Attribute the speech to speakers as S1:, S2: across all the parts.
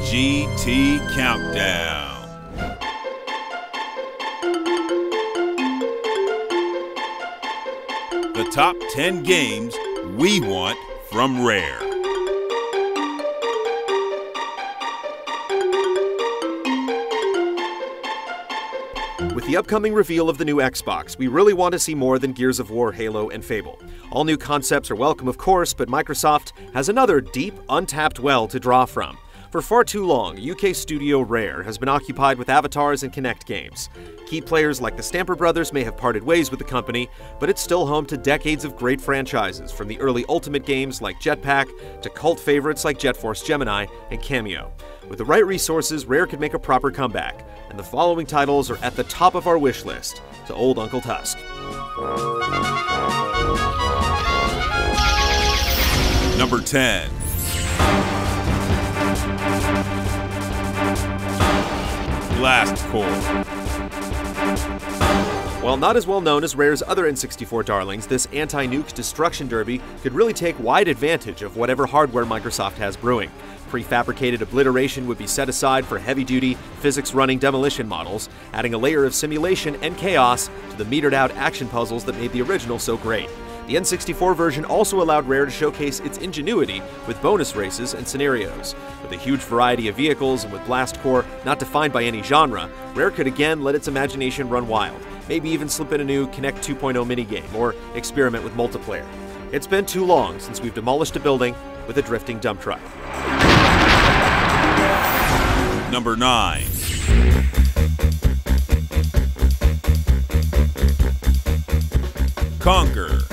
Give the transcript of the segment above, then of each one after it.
S1: GT Countdown. The top 10 games we want from Rare.
S2: With the upcoming reveal of the new Xbox, we really want to see more than Gears of War, Halo, and Fable. All new concepts are welcome, of course, but Microsoft has another deep, untapped well to draw from. For far too long, UK studio Rare has been occupied with Avatars and Kinect games. Key players like the Stamper Brothers may have parted ways with the company, but it's still home to decades of great franchises, from the early Ultimate games like Jetpack to cult favorites like Jet Force Gemini and Cameo. With the right resources, Rare could make a proper comeback, and the following titles are at the top of our wish list to Old Uncle Tusk.
S1: Number 10. Blast Corps.
S2: While not as well known as Rare's other N64 darlings, this anti-nuke destruction derby could really take wide advantage of whatever hardware Microsoft has brewing. Prefabricated obliteration would be set aside for heavy-duty, physics-running demolition models, adding a layer of simulation and chaos to the metered-out action puzzles that made the original so great. The N64 version also allowed Rare to showcase its ingenuity with bonus races and scenarios. With a huge variety of vehicles and with Blast Corps not defined by any genre, Rare could again let its imagination run wild, maybe even slip in a new Kinect 2.0 minigame or experiment with multiplayer. It's been too long since we've demolished a building with a drifting dump truck.
S1: Number 9. Conker.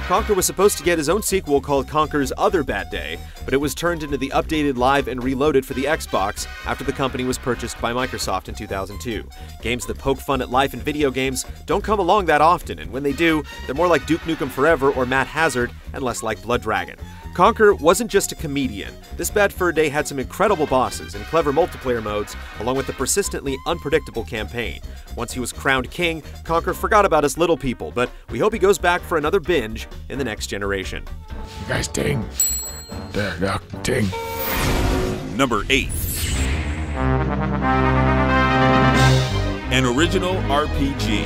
S2: Conker was supposed to get his own sequel called Conker's Other Bad Day, but it was turned into the updated Live and Reloaded for the Xbox after the company was purchased by Microsoft in 2002. Games that poke fun at life in video games don't come along that often, and when they do, they're more like Duke Nukem Forever or Matt Hazard, and less like Blood Dragon. Conker wasn't just a comedian. This Bad Fur Day had some incredible bosses and clever multiplayer modes, along with a persistently unpredictable campaign. Once he was crowned king, Conker forgot about us little people, but we hope he goes back for another binge in the next generation.
S3: You guys ting. There, ting.
S1: Number 8. An original RPG.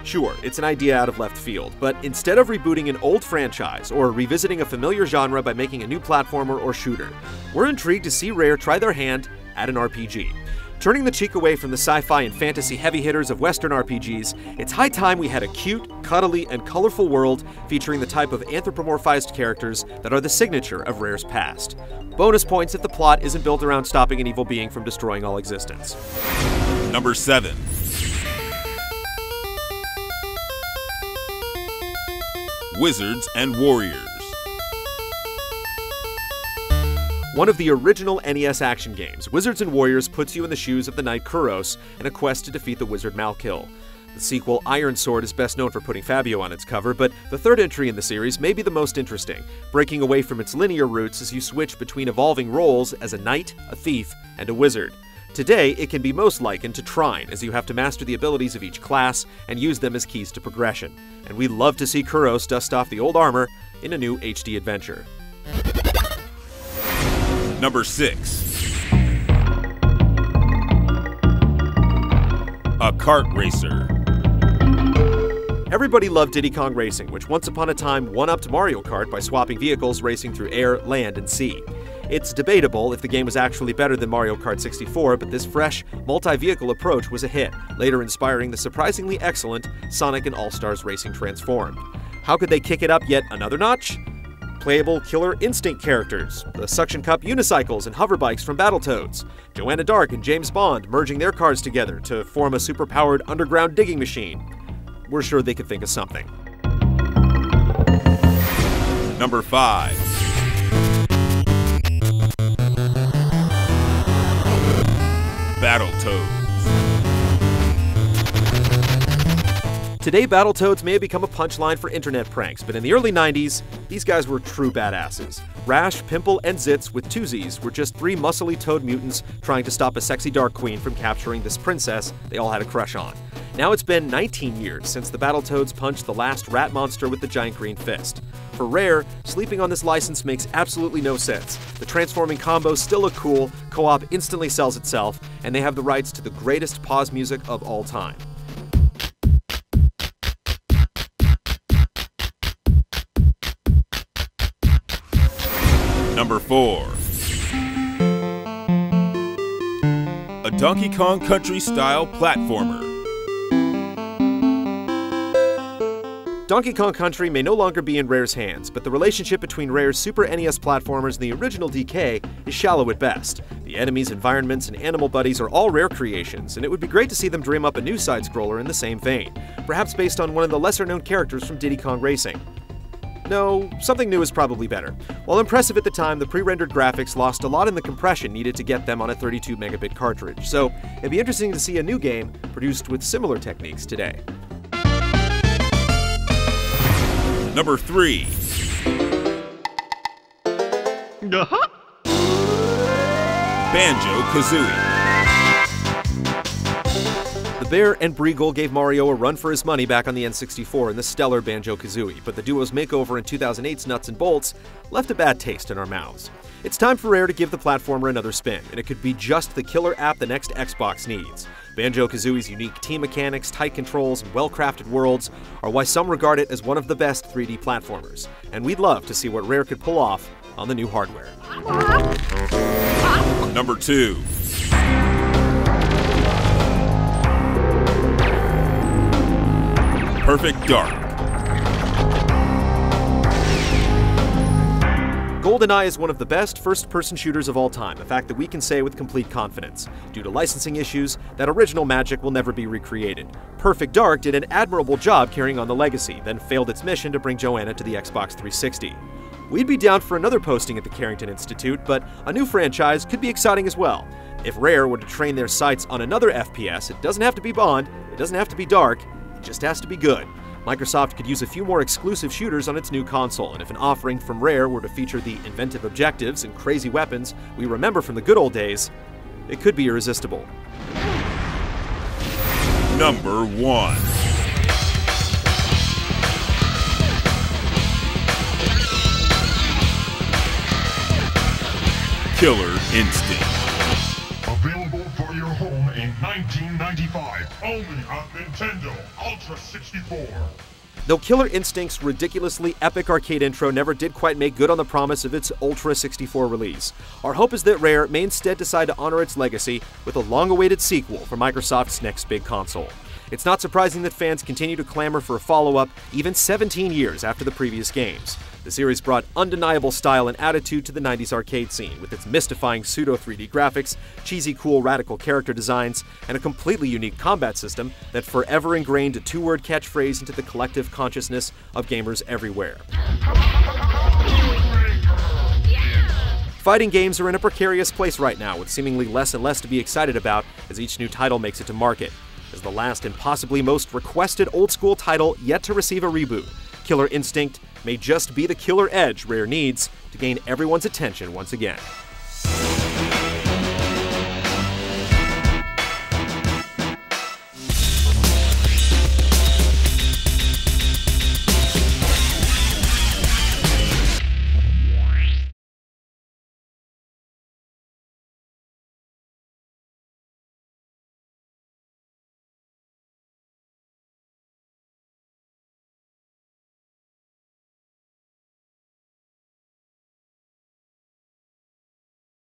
S2: Sure, it's an idea out of left field, but instead of rebooting an old franchise or revisiting a familiar genre by making a new platformer or shooter, we're intrigued to see Rare try their hand at an RPG. Turning the cheek away from the sci-fi and fantasy heavy hitters of Western RPGs, it's high time we had a cute, cuddly, and colorful world featuring the type of anthropomorphized characters that are the signature of Rare's past. Bonus points if the plot isn't built around stopping an evil being from destroying all existence.
S1: Number 7. Wizards and Warriors.
S2: One of the original NES action games, Wizards and Warriors puts you in the shoes of the knight Kuros in a quest to defeat the wizard Malkil. The sequel, Iron Sword, is best known for putting Fabio on its cover, but the third entry in the series may be the most interesting, breaking away from its linear roots as you switch between evolving roles as a knight, a thief, and a wizard. Today, it can be most likened to Trine, as you have to master the abilities of each class and use them as keys to progression. And we'd love to see Kuros dust off the old armor in a new HD adventure.
S1: Number 6. A Kart Racer.
S2: Everybody loved Diddy Kong Racing, which once upon a time one-upped Mario Kart by swapping vehicles racing through air, land, and sea. It's debatable if the game was actually better than Mario Kart 64, but this fresh, multi-vehicle approach was a hit, later inspiring the surprisingly excellent Sonic and All-Stars Racing Transformed. How could they kick it up yet another notch? Playable Killer Instinct characters, the Suction Cup unicycles and hoverbikes from Battletoads, Joanna Dark and James Bond merging their cars together to form a superpowered underground digging machine. We're sure they could think of something.
S1: Number 5. Battletoads.
S2: Today, Battletoads may have become a punchline for internet pranks, but in the early 90s, these guys were true badasses. Rash, Pimple, and Zitz with two Z's were just three muscly toad mutants trying to stop a sexy Dark Queen from capturing this princess they all had a crush on. Now it's been 19 years since the Battletoads punched the last rat monster with the giant green fist. For Rare, sleeping on this license makes absolutely no sense. The transforming combos still look cool, co-op instantly sells itself, and they have the rights to the greatest pause music of all time.
S1: Number 4. A Donkey Kong Country-style platformer.
S2: Donkey Kong Country may no longer be in Rare's hands, but the relationship between Rare's Super NES platformers and the original DK is shallow at best. The enemies, environments, and animal buddies are all Rare creations, and it would be great to see them dream up a new side-scroller in the same vein, perhaps based on one of the lesser-known characters from Diddy Kong Racing. No, something new is probably better. While impressive at the time, the pre-rendered graphics lost a lot in the compression needed to get them on a 32 megabit cartridge, so it'd be interesting to see a new game produced with similar techniques today.
S1: Number 3. Banjo Kazooie.
S2: The Bear and Breagle gave Mario a run for his money back on the N64 in the stellar Banjo Kazooie, but the duo's makeover in 2008's Nuts and Bolts left a bad taste in our mouths. It's time for Rare to give the platformer another spin, and it could be just the killer app the next Xbox needs. Banjo Kazooie's unique team mechanics, tight controls, and well-crafted worlds are why some regard it as one of the best 3D platformers, and we'd love to see what Rare could pull off on the new hardware.
S1: Number 2. Perfect Dark.
S2: Goldeneye is one of the best first-person shooters of all time, a fact that we can say with complete confidence. Due to licensing issues, that original magic will never be recreated. Perfect Dark did an admirable job carrying on the legacy, then failed its mission to bring Joanna to the Xbox 360. We'd be down for another posting at the Carrington Institute, but a new franchise could be exciting as well. If Rare were to train their sights on another FPS, it doesn't have to be Bond, it doesn't have to be Dark, it just has to be good. Microsoft could use a few more exclusive shooters on its new console, and if an offering from Rare were to feature the inventive objectives and crazy weapons we remember from the good old days, it could be irresistible.
S1: Number 1. Killer Instinct.
S4: Available for your home in 1995, only on Nintendo Ultra 64.
S2: Though Killer Instinct's ridiculously epic arcade intro never did quite make good on the promise of its Ultra 64 release, our hope is that Rare may instead decide to honor its legacy with a long-awaited sequel for Microsoft's next big console. It's not surprising that fans continue to clamor for a follow-up even 17 years after the previous games. The series brought undeniable style and attitude to the 90s arcade scene, with its mystifying pseudo-3D graphics, cheesy cool radical character designs, and a completely unique combat system that forever ingrained a two-word catchphrase into the collective consciousness of gamers everywhere. Fighting games are in a precarious place right now, with seemingly less and less to be excited about as each new title makes it to market. As the last and possibly most requested old-school title yet to receive a reboot, Killer Instinct may just be the killer edge Rare needs to gain everyone's attention once again.